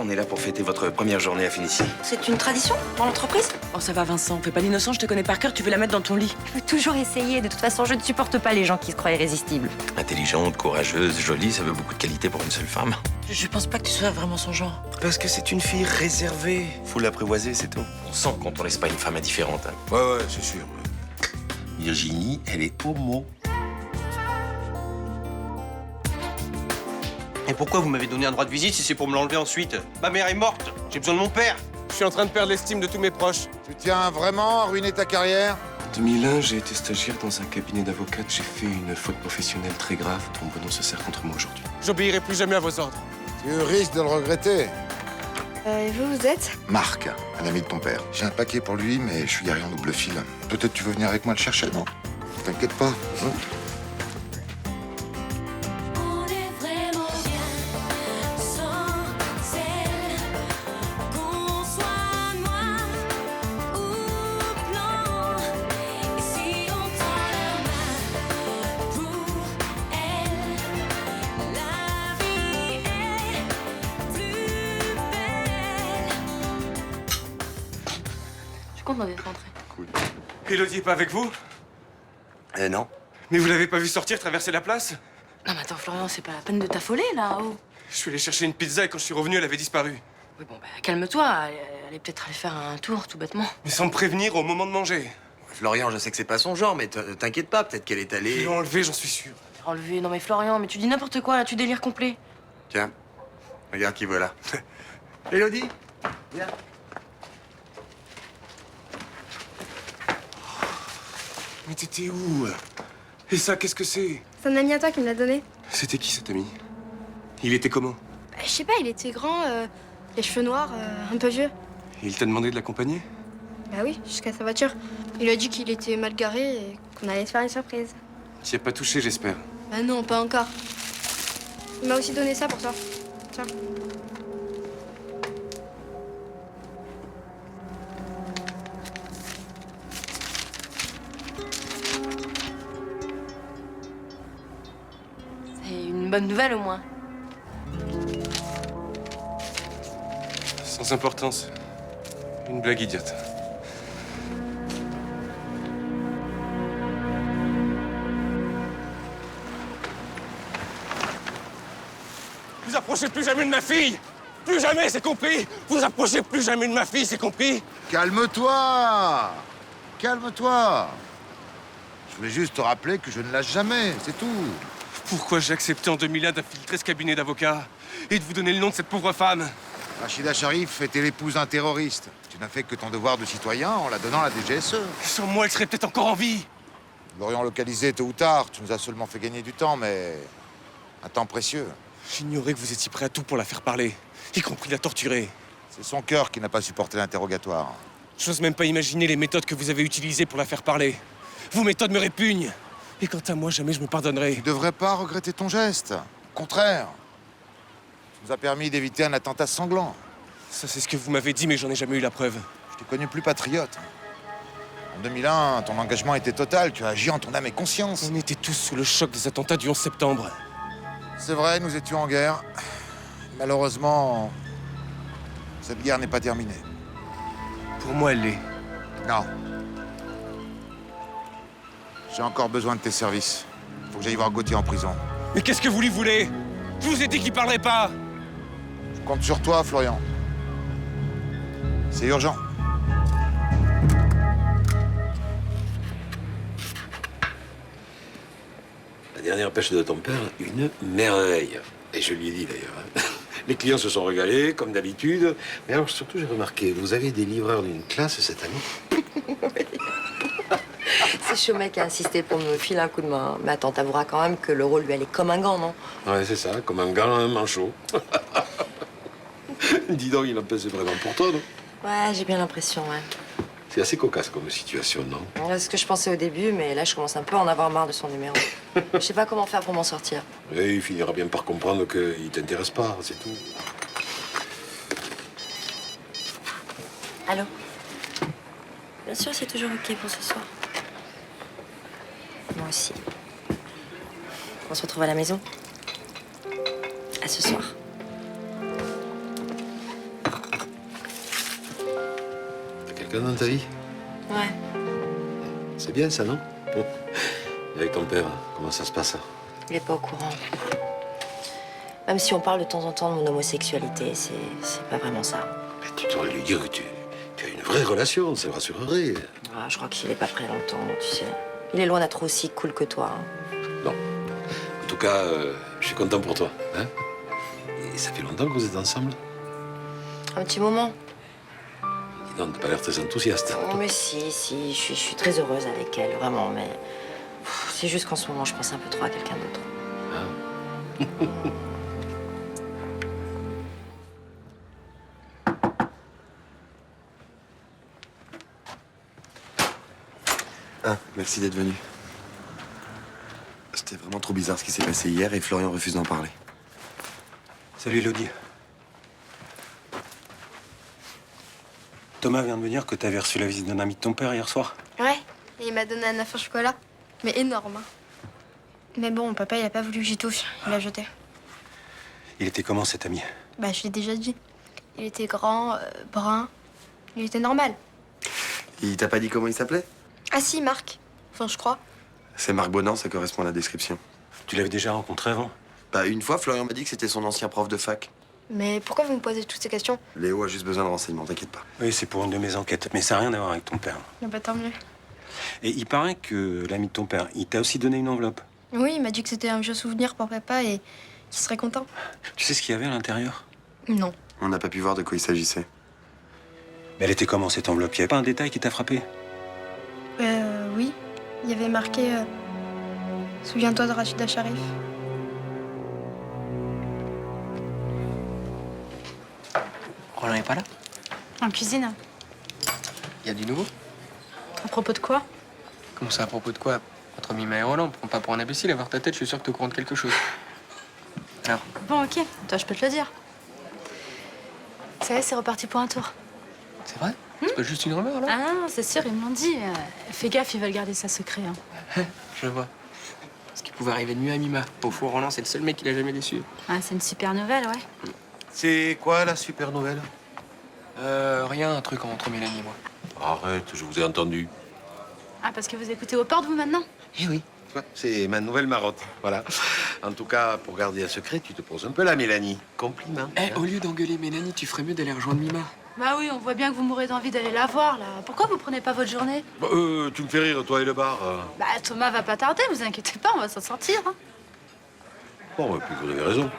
On est là pour fêter votre première journée à Fénicie. C'est une tradition dans l'entreprise? Oh, ça va, Vincent. Fais pas l'innocent, je te connais par cœur, tu veux la mettre dans ton lit. Je peux toujours essayer. De toute façon, je ne supporte pas les gens qui se croient irrésistibles. Intelligente, courageuse, jolie, ça veut beaucoup de qualité pour une seule femme. Je pense pas que tu sois vraiment son genre. Parce que c'est une fille réservée. Faut l'apprivoiser, c'est tout. On sent quand on laisse pas une femme indifférente. Hein. Ouais, c'est sûr. Virginie, elle est homo. Et pourquoi vous m'avez donné un droit de visite si c'est pour me l'enlever ensuite? Ma mère est morte, j'ai besoin de mon père. Je suis en train de perdre l'estime de tous mes proches. Tu tiens vraiment à ruiner ta carrière? En 2001, j'ai été stagiaire dans un cabinet d'avocats. J'ai fait une faute professionnelle très grave dont mon nom se sert contre moi aujourd'hui. J'obéirai plus jamais à vos ordres. Tu risques de le regretter. Et vous êtes? Marc, un ami de ton père. J'ai un paquet pour lui, mais je suis garé en double fil. Peut-être tu veux venir avec moi le chercher, non? T'inquiète pas. Hein? Je suis contente d'être rentrée. Cool. Élodie est pas avec vous? Non. Mais vous l'avez pas vu sortir, traverser la place? Non, mais attends, Florian, c'est pas la peine de t'affoler, là. Oh. Je suis allé chercher une pizza et quand je suis revenu, elle avait disparu. Oui, bon, bah, calme-toi. Elle est peut-être allée faire un tour, tout bêtement. Mais sans me prévenir au moment de manger. Florian, je sais que c'est pas son genre, mais t'inquiète pas, peut-être qu'elle est Ils allée... l'ont enlevé, j'en suis sûr. Enlevé. Non, mais Florian, mais tu dis n'importe quoi, là, tu délires complet. Tiens, regarde qui voilà. Élodie, viens. Mais t'étais où? Et ça, qu'est-ce que c'est? C'est un ami à toi qui me l'a donné. C'était qui cet ami? Il était comment? Je sais pas, il était grand, les cheveux noirs, un peu vieux. Il t'a demandé de l'accompagner? Bah oui, jusqu'à sa voiture. Il a dit qu'il était mal garé et qu'on allait se faire une surprise. T'y as pas touché, j'espère. Bah non, pas encore. Il m'a aussi donné ça pour toi. Tiens. C'est une bonne nouvelle, au moins. Sans importance. Une blague idiote. Vous approchez plus jamais de ma fille! Plus jamais, c'est compris! Vous approchez plus jamais de ma fille, c'est compris? Calme-toi! Calme-toi! Je voulais juste te rappeler que je ne lâche jamais, c'est tout. Pourquoi j'ai accepté en 2001 d'infiltrer ce cabinet d'avocats et de vous donner le nom de cette pauvre femme? Rachida Sharif était l'épouse d'un terroriste. Tu n'as fait que ton devoir de citoyen en la donnant à la DGSE. Sans moi, elle serait peut-être encore en vie! Nous l'aurions localisé tôt ou tard. Tu nous as seulement fait gagner du temps, mais un temps précieux. J'ignorais que vous étiez prêt à tout pour la faire parler, y compris la torturer. C'est son cœur qui n'a pas supporté l'interrogatoire. J'ose même pas imaginer les méthodes que vous avez utilisées pour la faire parler. Vos méthodes me répugnent. Et quant à moi, jamais je me pardonnerai. Tu devrais pas regretter ton geste. Au contraire. Ça nous a permis d'éviter un attentat sanglant. Ça, c'est ce que vous m'avez dit, mais j'en ai jamais eu la preuve. Je t'ai connu plus patriote. En 2001, ton engagement était total. Tu as agi en ton âme et conscience. On était tous sous le choc des attentats du 11 septembre. C'est vrai, nous étions en guerre. Malheureusement, cette guerre n'est pas terminée. Pour moi, elle l'est. Non. J'ai encore besoin de tes services. Faut que j'aille voir Gauthier en prison. Mais qu'est-ce que vous lui voulez? Je vous ai dit qu'il parlerait pas. Je compte sur toi, Florian. C'est urgent. La dernière pêche de ton père, une merveille. Et je lui ai dit d'ailleurs. Hein. Les clients se sont régalés, comme d'habitude. Mais alors, surtout, j'ai remarqué, vous avez des livreurs d'une classe cette année. C'est Chaumet qui a insisté pour me filer un coup de main. Mais attends, t'avoueras quand même que le rôle lui allait comme un gant, non? Ouais, c'est ça, comme un gant à un manchot. Dis donc, il en pèse vraiment pour toi, non? Ouais, j'ai bien l'impression, ouais. C'est assez cocasse comme situation, non? C'est ce que je pensais au début, mais là, je commence un peu à en avoir marre de son numéro. Je sais pas comment faire pour m'en sortir. Et il finira bien par comprendre qu'il t'intéresse pas, c'est tout. Allô? Bien sûr, c'est toujours OK pour ce soir. Moi aussi. On se retrouve à la maison? À ce soir. quelqu'un dans ta vie? Ouais. C'est bien ça, non? Bon. Et avec ton père, comment ça se passe? Il est pas au courant. Même si on parle de temps en temps de mon homosexualité, c'est pas vraiment ça. Mais tu dois lui dire que tu as une vraie relation, ça me rassurerait. Ah, je crois qu'il est pas prêt à l'entendre, tu sais. Il est loin d'être aussi cool que toi. Hein. Non. En tout cas, je suis content pour toi. Hein? Et ça fait longtemps que vous êtes ensemble? Un petit moment. Dis donc, t'as pas l'air très enthousiaste. Oh, mais si, je suis très heureuse avec elle, vraiment, mais... C'est juste qu'en ce moment, je pense un peu trop à quelqu'un d'autre. Ah, merci d'être venu. C'était vraiment trop bizarre ce qui s'est passé hier et Florian refuse d'en parler. Salut Elodie. Thomas vient de me dire que t'avais reçu la visite d'un ami de ton père hier soir. Ouais, et il m'a donné un œuf au chocolat. Mais énorme. Hein. Mais bon, papa, il a pas voulu que j'y touche. Il l'a jeté. Il était comment cet ami? Bah, je l'ai déjà dit. Il était grand, brun. Il était normal. Il t'a pas dit comment il s'appelait? Ah si, Marc. Enfin, je crois. C'est Marc Bonan, ça correspond à la description. Tu l'avais déjà rencontré avant? Bah, une fois, Florian m'a dit que c'était son ancien prof de fac. Mais pourquoi vous me posez toutes ces questions? Léo a juste besoin de renseignements, t'inquiète pas. Oui, c'est pour une de mes enquêtes, mais ça n'a rien à voir avec ton père. Bah, tant mieux. Et il paraît que l'ami de ton père, il t'a aussi donné une enveloppe. Oui, il m'a dit que c'était un vieux souvenir pour papa et qu'il serait content. Tu sais ce qu'il y avait à l'intérieur? Non. On n'a pas pu voir de quoi il s'agissait. Mais elle était comment cette enveloppe? Il n'y avait pas un détail qui t'a frappé? Oui. Il y avait marqué Souviens-toi de Rachida Sharif. Roland est pas là? En cuisine. Il y a du nouveau? À propos de quoi? Comment ça, à propos de quoi? Entre Mima et Roland, prends pas pour un imbécile, à voir ta tête, je suis sûr que t'es au courant de quelque chose. Alors? Bon, ok. Toi, je peux te le dire. Ça y est, c'est reparti pour un tour. C'est vrai? C'est pas juste une rumeur, là? Ah non, c'est sûr, ils me l'ont dit. Fais gaffe, ils veulent garder ça secret. Hein. Je vois. Ce qui pouvait arriver de mieux à Mima. Au fond, Roland, c'est le seul mec qui l'a jamais déçu. Ah, c'est une super nouvelle, ouais. C'est quoi la super nouvelle? Rien, un truc entre Mélanie et moi. Arrête, je vous ai entendu. Ah, parce que vous écoutez aux portes, vous, maintenant? Eh oui. C'est ma nouvelle marotte, voilà. En tout cas, pour garder un secret, tu te poses un peu là, Mélanie. Compliment. Eh, au lieu d'engueuler Mélanie, tu ferais mieux d'aller rejoindre Mima. Bah oui, on voit bien que vous mourrez d'envie d'aller la voir, là. Pourquoi vous prenez pas votre journée? Bah, tu me fais rire, toi et le bar. Bah, Thomas va pas tarder, vous inquiétez pas, on va s'en sortir. Hein. Bon, bah, puis vous avez raison.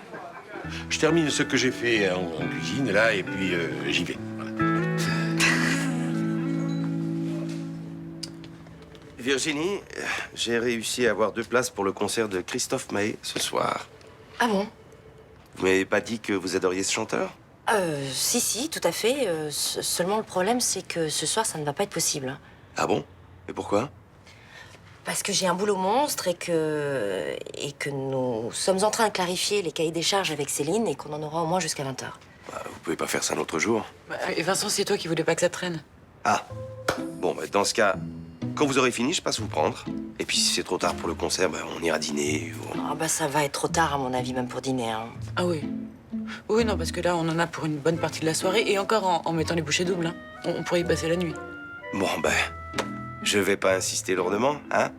Je termine ce que j'ai fait en cuisine, là, et puis j'y vais. Voilà. Virginie, j'ai réussi à avoir 2 places pour le concert de Christophe Maé ce soir. Ah bon? Vous m'avez pas dit que vous adoriez ce chanteur? Si, tout à fait. Seulement, le problème, c'est que ce soir, ça ne va pas être possible. Hein. Ah bon? Mais pourquoi? Parce que j'ai un boulot monstre et que nous sommes en train de clarifier les cahiers des charges avec Céline et qu'on en aura au moins jusqu'à 20h. Bah, vous pouvez pas faire ça un autre jour. Et Vincent, c'est toi qui voulais pas que ça traîne. Ah. Bon, bah, dans ce cas, quand vous aurez fini, je passe vous prendre. Et puis si c'est trop tard pour le concert, bah, on ira dîner ou... Ah bah ça va être trop tard, à mon avis, même pour dîner. Hein. Ah oui. Oui, non, parce que là, on en a pour une bonne partie de la soirée, et encore en mettant les bouchées doubles. Hein. On pourrait y passer la nuit. Bon, ben, je vais pas insister lourdement, hein?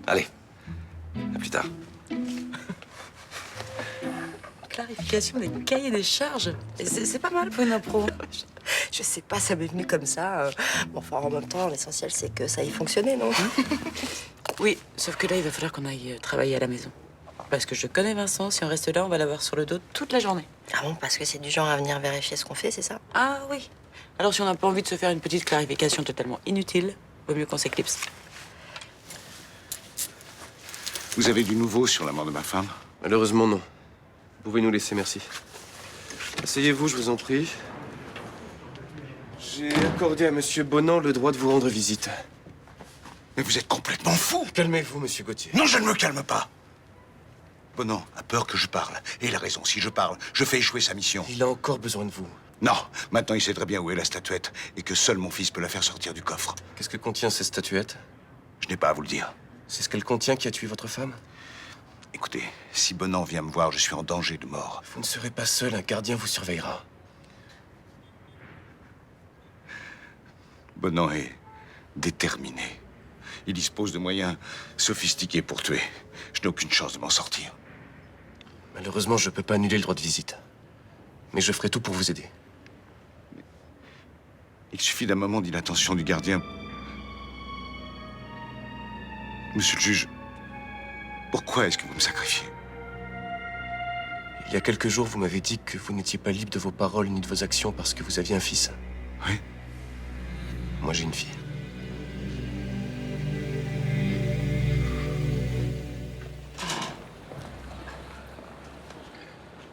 Allez, à plus tard. Clarification des cahiers des charges. C'est pas mal pour une impro. Je sais pas, ça m'est venu comme ça. Bon, enfin, en même temps, l'essentiel, c'est que ça ait fonctionné, non? Oui, sauf que là, il va falloir qu'on aille travailler à la maison. Parce que je connais Vincent, si on reste là, on va l'avoir sur le dos toute la journée. Ah bon, parce que c'est du genre à venir vérifier ce qu'on fait, c'est ça? Ah oui. Alors si on n'a pas envie de se faire une petite clarification totalement inutile, vaut mieux qu'on s'éclipse. Vous avez du nouveau sur la mort de ma femme? Malheureusement, non. Vous pouvez nous laisser, merci. Asseyez-vous, je vous en prie. J'ai accordé à Monsieur Bonan le droit de vous rendre visite. Mais vous êtes complètement fou! Calmez-vous, Monsieur Gauthier. Non, je ne me calme pas! Bonan a peur que je parle. Et il a raison, si je parle, je fais échouer sa mission. Il a encore besoin de vous. Non, maintenant il sait très bien où est la statuette et que seul mon fils peut la faire sortir du coffre. Qu'est-ce que contient cette statuette? Je n'ai pas à vous le dire. C'est ce qu'elle contient qui a tué votre femme? Écoutez, si Bonan vient me voir, je suis en danger de mort. Vous ne serez pas seul, un gardien vous surveillera. Bonan est déterminé. Il dispose de moyens sophistiqués pour tuer. Je n'ai aucune chance de m'en sortir. Malheureusement, je peux pas annuler le droit de visite. Mais je ferai tout pour vous aider. Il suffit d'un moment d'inattention du gardien. Monsieur le juge, pourquoi est-ce que vous me sacrifiez? Il y a quelques jours, vous m'avez dit que vous n'étiez pas libre de vos paroles ni de vos actions parce que vous aviez un fils. Oui. Moi, j'ai une fille.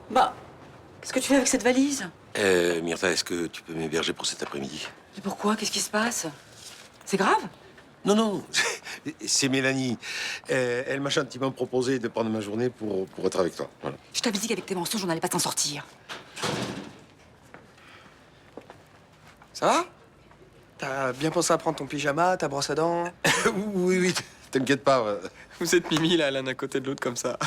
Bah, qu'est-ce que tu fais avec cette valise? Myrtha, est-ce que tu peux m'héberger pour cet après-midi? Mais pourquoi? Qu'est-ce qui se passe? C'est grave? Non, non, c'est Mélanie. Elle m'a gentiment proposé de prendre ma journée pour être avec toi. Voilà. Je t'avais dit qu'avec tes mensonges, on n'allait pas s'en sortir. Ça va? T'as bien pensé à prendre ton pyjama, ta brosse à dents? Oui, oui, t'inquiète pas. Vous êtes Mimi, là, l'un à côté de l'autre, comme ça.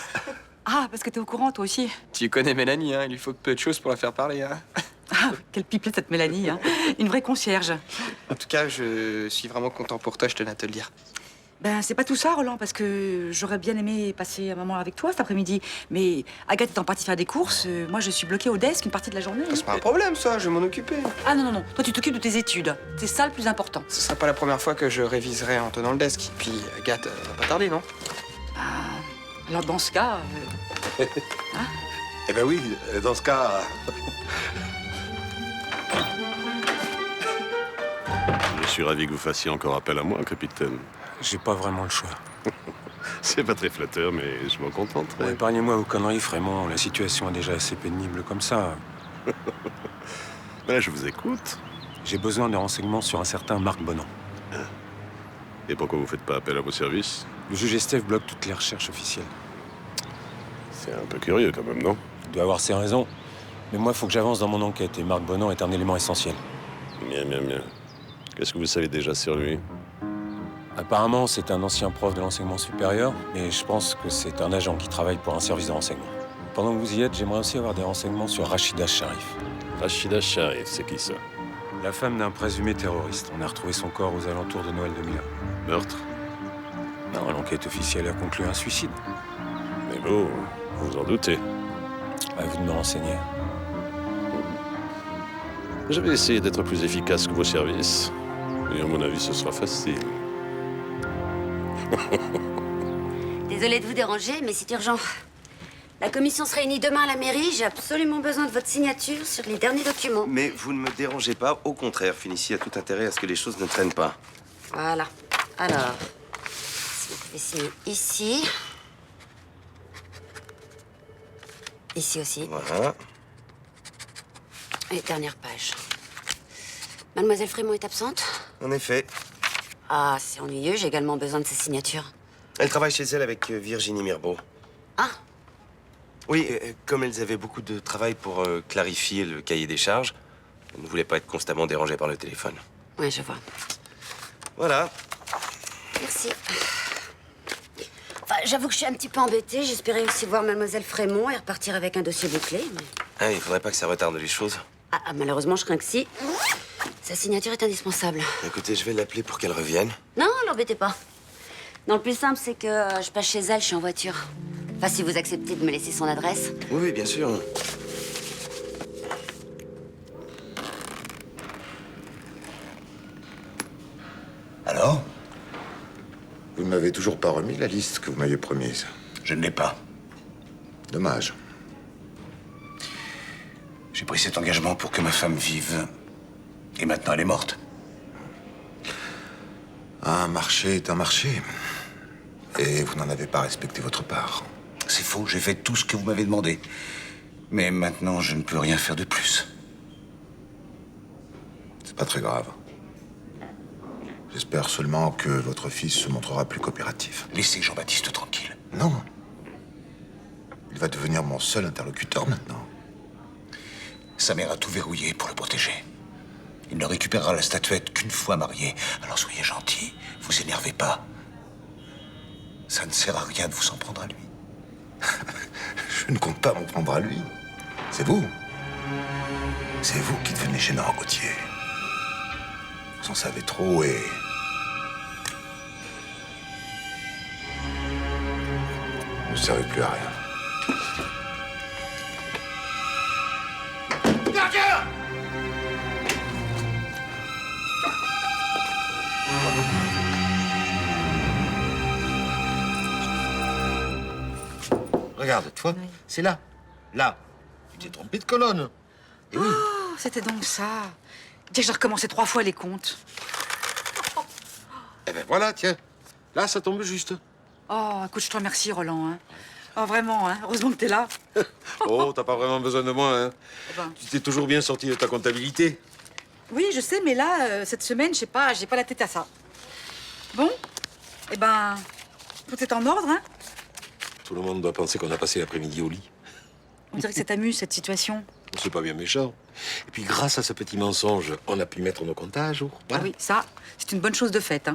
Ah, parce que t'es au courant, toi aussi. Tu connais Mélanie, hein? Il lui faut peu de choses pour la faire parler, hein? Ah, quelle pipelette cette Mélanie, hein. Une vraie concierge. En tout cas, je suis vraiment content pour toi, je tenais à te le dire. Ben, c'est pas tout ça, Roland, parce que j'aurais bien aimé passer un moment avec toi cet après-midi. Mais Agathe étant partie faire des courses, moi, je suis bloquée au desk une partie de la journée. C'est pas un problème, ça, je vais m'en occuper. Ah non, non, non. Toi, tu t'occupes de tes études. C'est ça le plus important. Ce sera pas la première fois que je réviserai en tenant le desk. Puis Agathe, va pas tarder, non? Alors, dans ce cas... Eh ben oui, dans ce cas... Je suis ravi que vous fassiez encore appel à moi, capitaine. J'ai pas vraiment le choix. C'est pas très flatteur, mais je m'en contenterai. Bon, épargnez-moi vos conneries, Frémont. La situation est déjà assez pénible comme ça. Ben, je vous écoute. J'ai besoin de renseignements sur un certain Marc Bonan. Et pourquoi vous faites pas appel à vos services? Le juge Estève bloque toutes les recherches officielles. C'est un peu curieux quand même, non? Il doit avoir ses raisons. Mais moi, il faut que j'avance dans mon enquête et Marc Bonan est un élément essentiel. Bien, bien, bien. Qu'est-ce que vous savez déjà sur lui? Apparemment, c'est un ancien prof de l'enseignement supérieur, mais je pense que c'est un agent qui travaille pour un service de renseignement. Pendant que vous y êtes, j'aimerais aussi avoir des renseignements sur Rachida Sharif. Rachida Sharif, c'est qui ça? La femme d'un présumé terroriste. On a retrouvé son corps aux alentours de Noël 2001. Meurtre? Non, l'enquête officielle a conclu un suicide. Mais vous vous en doutez. À vous de me renseigner. Je vais essayer d'être plus efficace que vos services. Et à mon avis, ce sera facile. Désolée de vous déranger, mais c'est urgent. La commission se réunit demain à la mairie. J'ai absolument besoin de votre signature sur les derniers documents. Mais vous ne me dérangez pas, au contraire, Félicie a tout intérêt à ce que les choses ne traînent pas. Voilà. Alors, si vous pouvez signer ici. Ici aussi. Voilà. Et dernière page. Mademoiselle Frémont est absente? En effet. Ah, c'est ennuyeux. J'ai également besoin de sa signature. Elle travaille chez elle avec Virginie Mirbeau. Ah. Oui, comme elles avaient beaucoup de travail pour clarifier le cahier des charges, elles ne voulaient pas être constamment dérangées par le téléphone. Oui, je vois. Voilà. Merci. Enfin, j'avoue que je suis un petit peu embêtée. J'espérais aussi voir Mademoiselle Frémont et repartir avec un dossier bouclé. Mais... Ah, il faudrait pas que ça retarde les choses. Ah, malheureusement, je crains que si. Sa signature est indispensable. Écoutez, je vais l'appeler pour qu'elle revienne. Non, l'embêtez pas. Non, le plus simple, c'est que je passe chez elle, je suis en voiture. Enfin, si vous acceptez de me laisser son adresse. Oui, oui, bien sûr. Alors? Vous ne m'avez toujours pas remis la liste que vous m'aviez promise. Je ne l'ai pas. Dommage. J'ai pris cet engagement pour que ma femme vive. Et maintenant, elle est morte. Un marché est un marché. Et vous n'en avez pas respecté votre part. C'est faux, j'ai fait tout ce que vous m'avez demandé. Mais maintenant, je ne peux rien faire de plus. C'est pas très grave. J'espère seulement que votre fils se montrera plus coopératif. Laissez Jean-Baptiste tranquille. Non. Il va devenir mon seul interlocuteur maintenant. Sa mère a tout verrouillé pour le protéger. Il ne récupérera la statuette qu'une fois marié. Alors soyez gentil, vous énervez pas. Ça ne sert à rien de vous en prendre à lui. Je ne compte pas m'en prendre à lui. C'est vous. C'est vous qui devenez gênant, Gauthier. Vous t'en savais trop et... Vous ne servez plus à rien. Gardien! Regarde, tu vois, c'est là. Là. Tu t'es trompé de colonne. Et oui. Oh, c'était donc ça. Dire que j'ai recommencé 3 fois les comptes. Eh ben voilà, tiens. Là, ça tombe juste. Oh, écoute, je te remercie, Roland. Hein. Oh, vraiment, hein. Heureusement que t'es là. Oh, t'as pas vraiment besoin de moi, hein. Eh ben. Tu t'es toujours bien sorti de ta comptabilité. Oui, je sais, mais là, cette semaine, je sais pas, j'ai pas la tête à ça. Bon, eh ben, tout est en ordre, hein. Tout le monde doit penser qu'on a passé l'après-midi au lit. On dirait que ça t'amuse, cette situation. C'est pas bien méchant. Et puis, grâce à ce petit mensonge, on a pu mettre nos comptes à jour. Voilà. Ah oui, ça, c'est une bonne chose de faite, hein.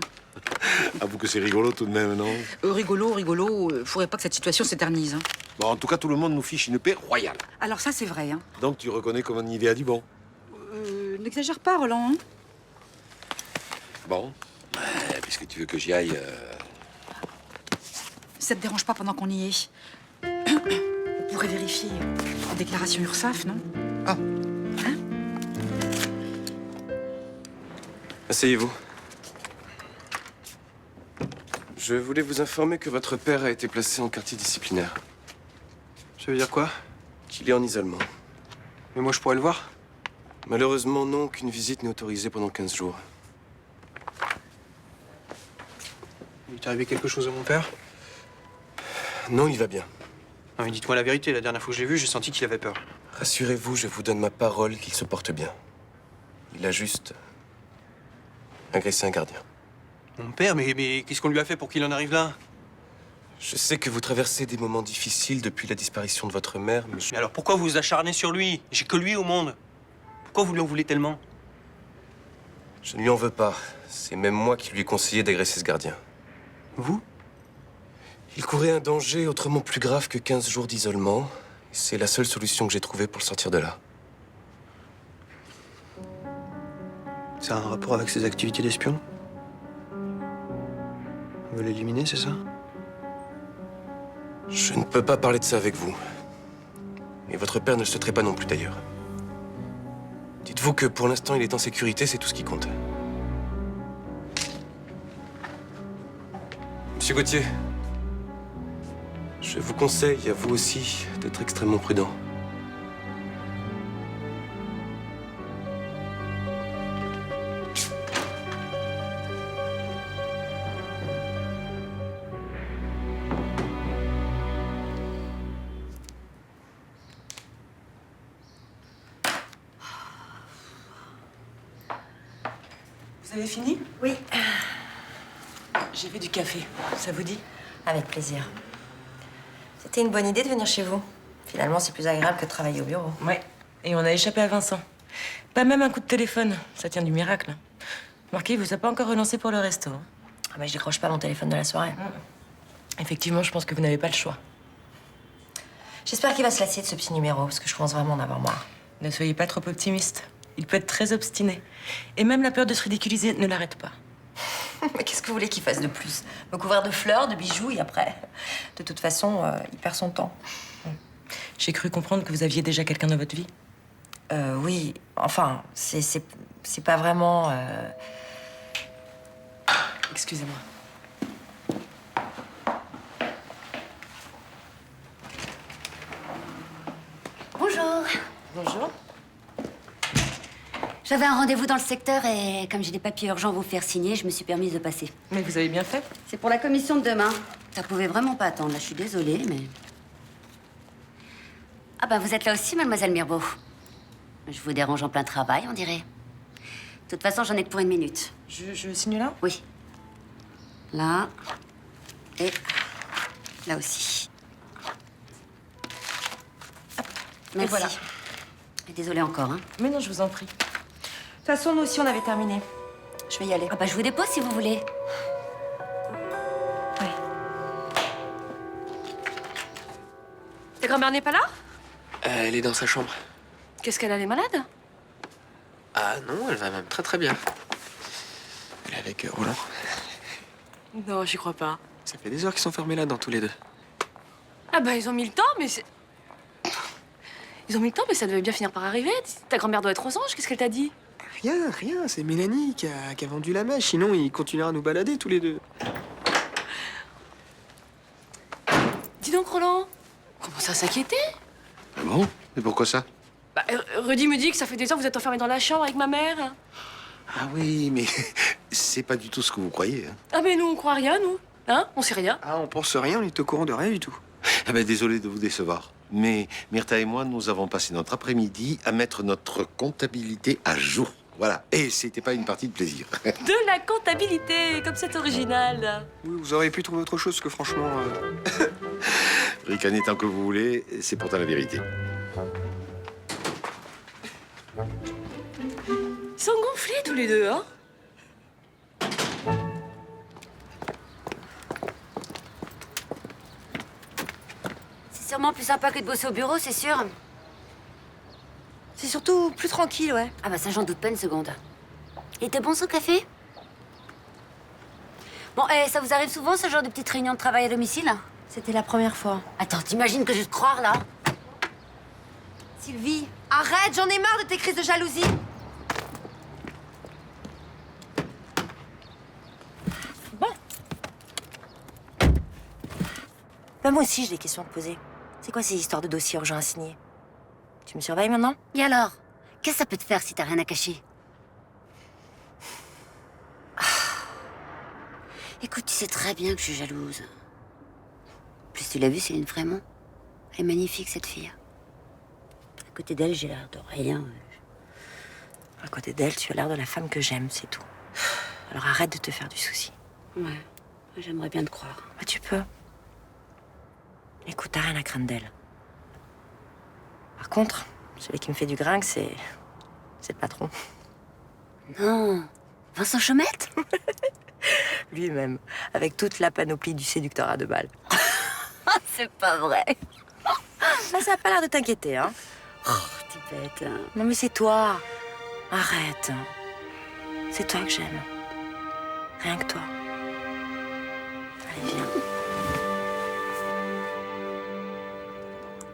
Avoue que c'est rigolo tout de même, non? Rigolo, faudrait pas que cette situation s'éternise, hein. Bon, en tout cas, tout le monde nous fiche une paix royale. Alors ça, c'est vrai, hein. Donc, tu reconnais comme on y va du bon. N'exagère pas, Roland, hein. Bon, puisque tu veux que j'y aille... Si ça te dérange pas pendant qu'on y est, on pourrait vérifier la déclaration URSSAF, non? Ah. Hein? Asseyez-vous. Je voulais vous informer que votre père a été placé en quartier disciplinaire. Ça veut dire quoi? Qu'il est en isolement. Mais moi, je pourrais le voir? Malheureusement, non, aucune visite n'est autorisée pendant 15 jours. Il est arrivé quelque chose à mon père? Non, il va bien. Non, mais dites-moi la vérité, la dernière fois que je l'ai vu, j'ai senti qu'il avait peur. Rassurez-vous, je vous donne ma parole qu'il se porte bien. Il a juste agressé un gardien. Mon père, mais qu'est-ce qu'on lui a fait pour qu'il en arrive là? Je sais que vous traversez des moments difficiles depuis la disparition de votre mère, mais Mais alors pourquoi vous vous acharnez sur lui? J'ai que lui au monde. Pourquoi vous lui en voulez tellement? je ne lui en veux pas. C'est même moi qui lui ai conseillé d'agresser ce gardien. Vous? Il courait un danger autrement plus grave que 15 jours d'isolement. Et c'est la seule solution que j'ai trouvée pour le sortir de là. Ça a un rapport avec ses activités d'espion? On veut l'éliminer, c'est ça? Je ne peux pas parler de ça avec vous. Et votre père ne le souhaiterait pas non plus d'ailleurs. Dites-vous que pour l'instant, il est en sécurité, c'est tout ce qui compte. Monsieur Gauthier, je vous conseille, à vous aussi, d'être extrêmement prudent. Vous avez fini? Oui. J'ai fait du café. Ça vous dit? Avec plaisir. C'était une bonne idée de venir chez vous. Finalement, c'est plus agréable que de travailler au bureau. Ouais. Et on a échappé à Vincent. Pas même un coup de téléphone. Ça tient du miracle. Marqué, il vous a pas encore relancé pour le resto. Ah bah, je décroche pas mon téléphone de la soirée. Effectivement, je pense que vous n'avez pas le choix. J'espère qu'il va se lasser de ce petit numéro, parce que je commence vraiment en avoir marre. Ne soyez pas trop optimiste. Il peut être très obstiné. Et même la peur de se ridiculiser ne l'arrête pas. Mais qu'est-ce que vous voulez qu'il fasse de plus? Me couvrir de fleurs, de bijoux, et après? De toute façon, il perd son temps. J'ai cru comprendre que vous aviez déjà quelqu'un dans votre vie. Oui. Enfin, c'est pas vraiment... Excusez-moi. Bonjour. Bonjour. J'avais un rendez-vous dans le secteur et comme j'ai des papiers urgents à vous faire signer, je me suis permise de passer. Mais vous avez bien fait. C'est pour la commission de demain. Ça pouvait vraiment pas attendre. Là, je suis désolée, mais... Ah ben, vous êtes là aussi, mademoiselle Mirbeau. Je vous dérange en plein travail, on dirait. De toute façon, j'en ai que pour 1 minute. Je signe là? Oui. Là. Et là aussi. Merci. Et voilà. Et désolée encore, hein. Mais non, je vous en prie. De toute façon, nous aussi, on avait terminé. Je vais y aller. Ah bah, je vous dépose si vous voulez. Oui. Ta grand-mère n'est pas là? Elle est dans sa chambre. Qu'est-ce qu'elle a, elle est malade? Ah non, elle va même très très bien. avec Roland. Non, j'y crois pas. Ça fait des heures qu'ils sont fermés là-dedans, tous les deux. Ah bah, ils ont mis le temps, mais c'est... Ils ont mis le temps, mais ça devait bien finir par arriver. Ta grand-mère doit être aux anges, qu'est-ce qu'elle t'a dit? Rien, c'est Mélanie qui a vendu la mèche. Sinon, ils continueraient à nous balader, tous les deux. Dis donc, Roland, commence à s'inquiéter. Ah bon? Mais pourquoi ça? Bah, Rudy me dit que ça fait des heures que vous êtes enfermés dans la chambre avec ma mère. Ah oui, mais c'est pas du tout ce que vous croyez. Hein. Ah mais nous, on croit rien, nous. Hein? On sait rien. Ah, on pense rien, on est au courant de rien du tout. Ah ben, désolé de vous décevoir. Mais Myrtha et moi, nous avons passé notre après-midi à mettre notre comptabilité à jour. Voilà. Et c'était pas une partie de plaisir. De la comptabilité, comme c'est original. Oui, vous auriez pu trouver autre chose que franchement... Ricanez tant que vous voulez, c'est pourtant la vérité. Ils sont gonflés tous les deux, hein? C'est sûrement plus sympa que de bosser au bureau, c'est sûr. C'est surtout plus tranquille, ouais. Ah bah ça, j'en doute pas une seconde. Il était bon son café? Bon, ça vous arrive souvent, ce genre de petite réunion de travail à domicile? C'était la première fois. Attends, t'imagines que je vais te croire, là? Sylvie, arrête, j'en ai marre de tes crises de jalousie. Bon. Bah moi aussi, j'ai des questions à te poser. C'est quoi ces histoires de dossiers urgents à signer? Tu me surveilles maintenant? Et alors? Qu'est-ce que ça peut te faire si t'as rien à cacher? Écoute, tu sais très bien que je suis jalouse. En plus, tu l'as vu, Céline Frémont. Elle est magnifique, cette fille. À côté d'elle, j'ai l'air de rien. À côté d'elle, tu as l'air de la femme que j'aime, c'est tout. Alors arrête de te faire du souci. Ouais, j'aimerais bien te croire. Bah tu peux. Écoute, t'as rien à craindre d'elle. Par contre, celui qui me fait du gringue, c'est le patron. Non, Vincent Chaumette? Lui-même, avec toute la panoplie du séducteur à 2 balles. C'est pas vrai. Là, ça a pas l'air de t'inquiéter, hein? Oh, t'es bête. Hein. Non, mais c'est toi. Arrête. C'est toi que j'aime. Rien que toi. Allez, viens.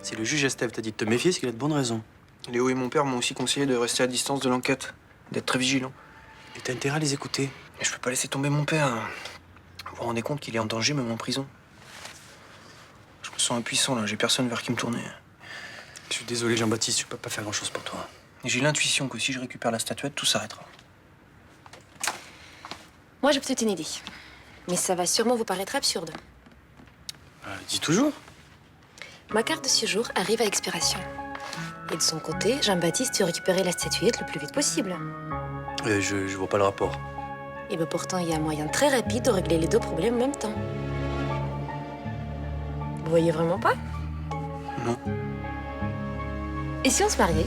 Si le juge Estève t'a dit de te méfier, c'est qu'il a de bonnes raisons. Léo et mon père m'ont aussi conseillé de rester à distance de l'enquête, d'être très vigilant. Et t'as intérêt à les écouter. Et je peux pas laisser tomber mon père. Vous vous rendez compte qu'il est en danger, même en prison? Je me sens impuissant, là. J'ai personne vers qui me tourner. Je suis désolé, Jean-Baptiste, je peux pas faire grand-chose pour toi. Et j'ai l'intuition que si je récupère la statuette, tout s'arrêtera. Moi, j'ai peut-être une idée. Mais ça va sûrement vous paraître absurde. Dis toujours. Ma carte de séjour arrive à expiration. Et de son côté, Jean-Baptiste veut récupérer la statuette le plus vite possible. Je vois pas le rapport. Et bien pourtant, il y a un moyen très rapide de régler les 2 problèmes en même temps. Vous voyez vraiment pas? Non. Et si on se mariait?